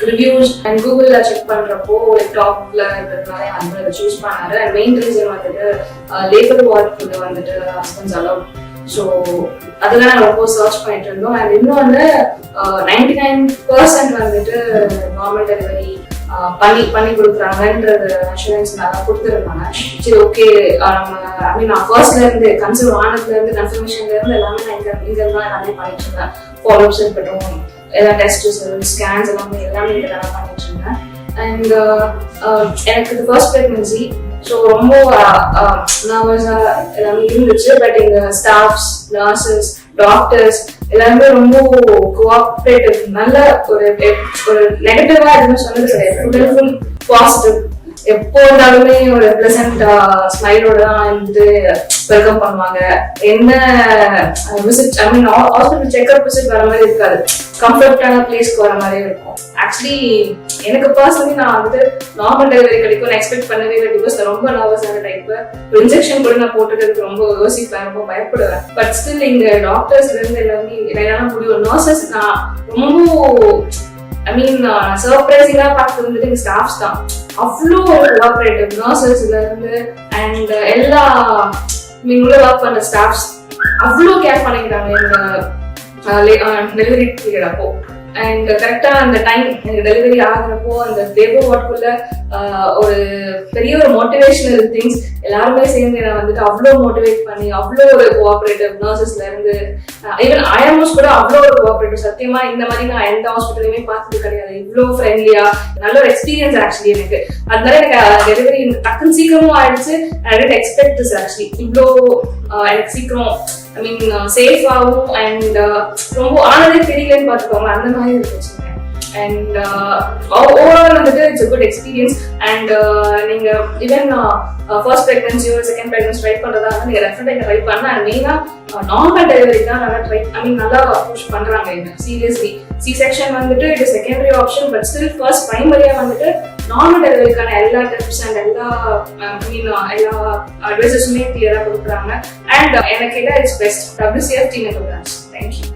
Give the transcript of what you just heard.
Reviews and கூகுள்ல check பண்றப்போ டாப்ல இருக்கிறதுனால என் ஹஸ்பண்ட் அதை சூஸ் பண்ணாரு. அண்ட் மெயின் ரீசன் வந்துட்டு லேபர் வார்க்கு வந்துட்டு ஹஸ்பண்ட்ஸ் அலவுட். ஸோ அதெல்லாம் நான் ரொம்ப சர்ச் பண்ணிட்டு இருந்தோம். அண்ட் இன்னும் வந்து 99% வந்துட்டு நார்மல் டெலிவரி பண்ணி கொடுக்குறாங்கன்றது அஷூரன்ஸ் நல்லா கொடுத்துருந்தாங்க. சரி ஓகே, நான் ஃபர்ஸ்ட்ல இருந்து கன்சர்வ் ஆனதுல இருந்து கன்ஃபர்மேஷன்ல இருந்து எல்லாமே நான் இங்க தான் எல்லாமே பண்ணிட்டு இருந்தேன். ஃபாலோஅப்ஸ் இருக்கட்டும், எல்லா டெஸ்ட் ஸ்கேன்ஸ் எல்லாமே இங்க நல்லா பண்ணிட்டு இருந்தேன். அண்ட் எனக்கு இது ஃபர்ஸ்ட் பிரெக்னன்சி. ஸோ ரொம்ப நர்வஸா எல்லாமே இருந்துச்சு. பட் எங்க ஸ்டாஃப்ஸ், நர்சஸ், டாக்டர்ஸ் எல்லாருமே ரொம்ப கோஆப்ரேட்டிவ். நல்ல ஒரு நெகட்டிவா எதுவும் சொன்னது கிடையாது. Full positive. எப்போ இருந்தாலுமே ஒரு பிளசன்ட் ஸ்மைலோட தான் வந்து வெல்கம் பண்ணுவாங்க. என்ன விசிட் ஹாஸ்பிட்டல் செக்அப் விசிட் வர மாதிரி இருக்காது, கம்ஃபர்டான பிளேஸ்க்கு வர மாதிரி இருக்கும். ஆக்சுவலி எனக்கு பர்சனலி நான் வந்துட்டு நார்மல் டெலிவரி கிடைக்கும் எக்ஸ்பெக்ட் பண்ணவே இல்லை. பிகாஸ் ரொம்ப நர்வஸான டைப். இன்ஜெக்ஷன் கூட நான் போட்டுக்கிறதுக்கு ரொம்ப யோசிப்பேன், ரொம்ப பயப்படுவேன். பட் ஸ்டில் இங்க டாக்டர்ஸ்ல இருந்து எல்லாமே என்னால முடியும். நர்சஸ் நான் ரொம்ப சர்ப்ரைசிங்கா பார்த்து வந்துட்டு எங்க ஸ்டாஃப்ஸ் தான் அவ்வளோ கோஆபரேட்டிவ். நர்சஸ்ல இருந்து அண்ட் எல்லா உள்ள ஒர்க் பண்ற ஸ்டாஃப்ஸ் அவ்வளோ கேர் பண்ணிக்கிறாங்க எங்க டெலிவரி பீரியட் அப்போ. அண்ட் கரெக்டா அந்த டைம் எனக்கு டெலிவரி ஆகுறப்போ அந்த லேபர் வார்டுக்குள்ள ஒரு பெரிய ஒரு மோட்டிவேஷனல் திங்ஸ் எல்லாருமே சேர்ந்து என்னை வந்துட்டு அவ்வளோ மோட்டிவேட் பண்ணி அவ்வளோ ஒரு கோஆபரேட்டிவ். நர்சஸ்ல இருந்து ஈவன் ஐஎம்ஓஸ் கூட அவ்வளோ ஒரு கோஆபரேட்டிவ். சத்தியமா இந்த மாதிரி நான் எந்த ஹாஸ்பிட்டலுமே பார்த்தது கிடையாது. இவ்வளோ ஃப்ரெண்ட்லியா நல்ல ஒரு எக்ஸ்பீரியன்ஸ் ஆக்சுவலி எனக்கு. அதனால எனக்கு டெலிவரி டக்குன்னு சீக்கிரமும் ஆயிடுச்சு. I don't expect this actually. இவ்வளோ எனக்கு சீக்கிரம் சேஃபாகவும் அண்ட் ரொம்ப ஆனதே தெரியலன்னு பார்த்துக்கோங்க, அந்த மாதிரி இருந்துச்சு. அண்ட் ஓவரால் வந்துட்டு it's a good experience. And நீங்க even first pregnancy second pregnancy try பண்றதா நீங்க ரெஃபரண்டா ட்ரை பண்ண. அண்ட் மெயினா நார்மல் டெலிவரி தான் நல்லா நல்லா புஷ் பண்றாங்க. இங்க சீரியஸ்லி சி செக்ஷன் வந்துட்டு இது secondary option. But still first பிரைமரியா வந்துட்டு நார்மல் டெலிவரிக்கான எல்லா டிப்ஸ் அண்ட் எல்லா அட்வைசஸுமே கிளியரா கொடுக்குறாங்க. அண்ட் எனக்கு கேட்டா it's best WCF team. Thank you.